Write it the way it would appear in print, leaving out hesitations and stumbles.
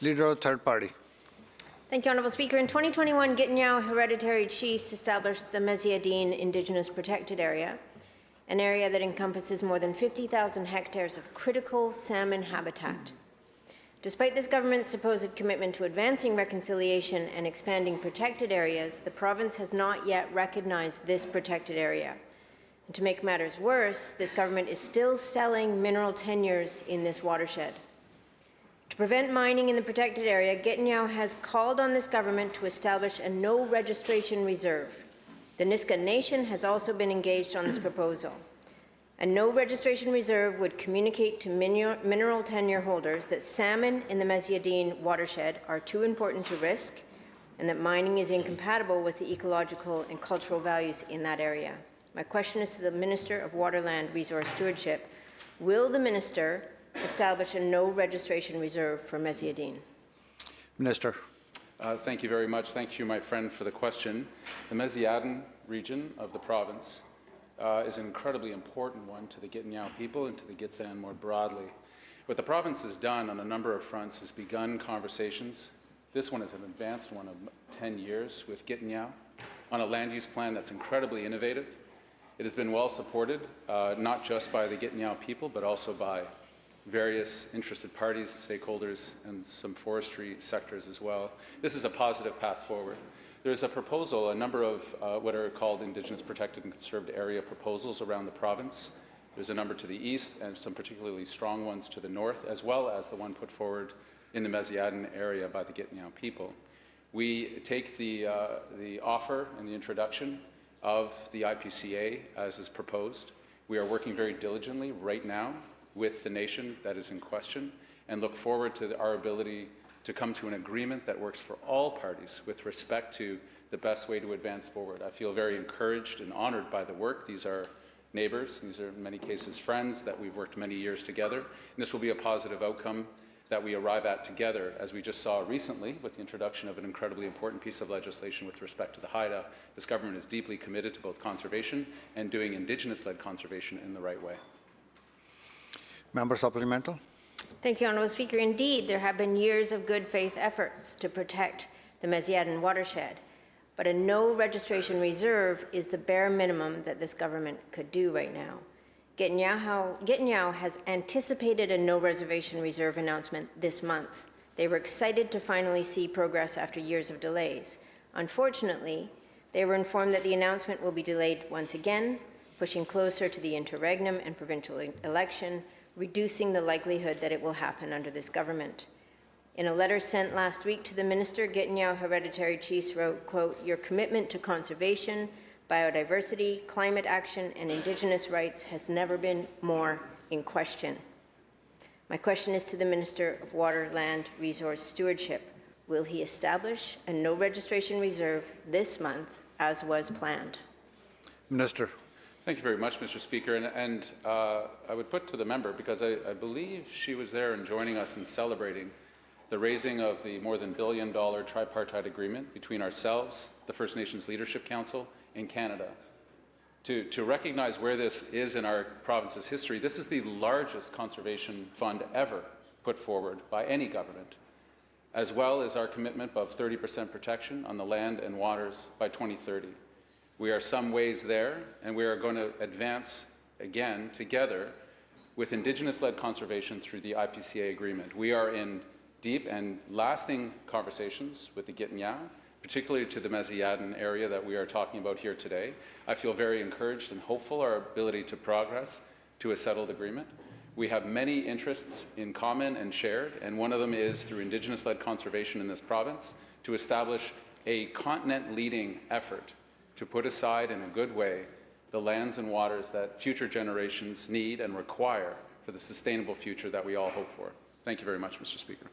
Leader of Third Party. Thank you, Honourable Speaker. In 2021, Gittinyao hereditary chiefs established the Meziadine Indigenous Protected Area, an area that encompasses more than 50,000 hectares of critical salmon habitat. Despite this government's supposed commitment to advancing reconciliation and expanding protected areas, the province has not yet recognized this protected area. And to make matters worse, this government is still selling mineral tenures in this watershed. To prevent mining in the protected area, Gittinyao has called on this government to establish a no registration reserve. The Niska Nation has also been engaged on this proposal. A no registration reserve would communicate to mineral tenure holders that salmon in the Meziadine watershed are too important to risk and that mining is incompatible with the ecological and cultural values in that area. My question is to the Minister of Waterland Resource Stewardship. Will the Minister establish a no registration reserve for Meziadine? Minister. Thank you very much. Thank you, my friend, for the question. The Meziadine region of the province is an incredibly important one to the Gittinyao people and to the Gitxsan more broadly. What the province has done on a number of fronts is begun conversations. This one is an advanced one of 10 years with Gittinyao on a land use plan that's incredibly innovative. It has been well supported, not just by the Gittinyao people, but also by various interested parties, stakeholders, and some forestry sectors as well. This is a positive path forward. There's a proposal, a number of what are called Indigenous Protected and Conserved Area proposals around the province. There's a number to the east and some particularly strong ones to the north, as well as the one put forward in the Meziadine area by the Gittinyao people. We take the offer and the introduction of the IPCA as is proposed. We are working very diligently right now with the nation that is in question and look forward to our ability to come to an agreement that works for all parties with respect to the best way to advance forward. I feel very encouraged and honored by the work. These are neighbors, these are in many cases friends that we've worked many years together, and this will be a positive outcome that we arrive at together, as we just saw recently with the introduction of an incredibly important piece of legislation with respect to the Haida. This government is deeply committed to both conservation and doing Indigenous-led conservation in the right way. Member supplemental. Thank you, Honourable Speaker. Indeed, there have been years of good faith efforts to protect the Meziadine watershed, but a no registration reserve is the bare minimum that this government could do right now. Gittinyao has anticipated a no reservation reserve announcement this month. They were excited to finally see progress after years of delays. Unfortunately, they were informed that the announcement will be delayed once again, pushing closer to the interregnum and provincial election, reducing the likelihood that it will happen under this government. In a letter sent last week to the Minister, Gittinyao hereditary chiefs wrote, quote, "Your commitment to conservation, biodiversity, climate action, and Indigenous rights has never been more in question." My question is to the Minister of Water, Land, Resource Stewardship. Will he establish a no registration reserve this month as was planned? Minister. Thank you very much, Mr. Speaker. And I would put to the member, because I believe she was there and joining us in celebrating the raising of the more than $1 billion tripartite agreement between ourselves, the First Nations Leadership Council, and Canada. To recognize where this is in our province's history, this is the largest conservation fund ever put forward by any government, as well as our commitment of 30% protection on the land and waters by 2030. We are some ways there, and we are going to advance again together with Indigenous-led conservation through the IPCA agreement. We are in deep and lasting conversations with the Gittinyao, particularly to the Meziadine area that we are talking about here today. I feel very encouraged and hopeful our ability to progress to a settled agreement. We have many interests in common and shared, and one of them is through Indigenous-led conservation in this province to establish a continent-leading effort to put aside in a good way the lands and waters that future generations need and require for the sustainable future that we all hope for. Thank you very much, Mr. Speaker.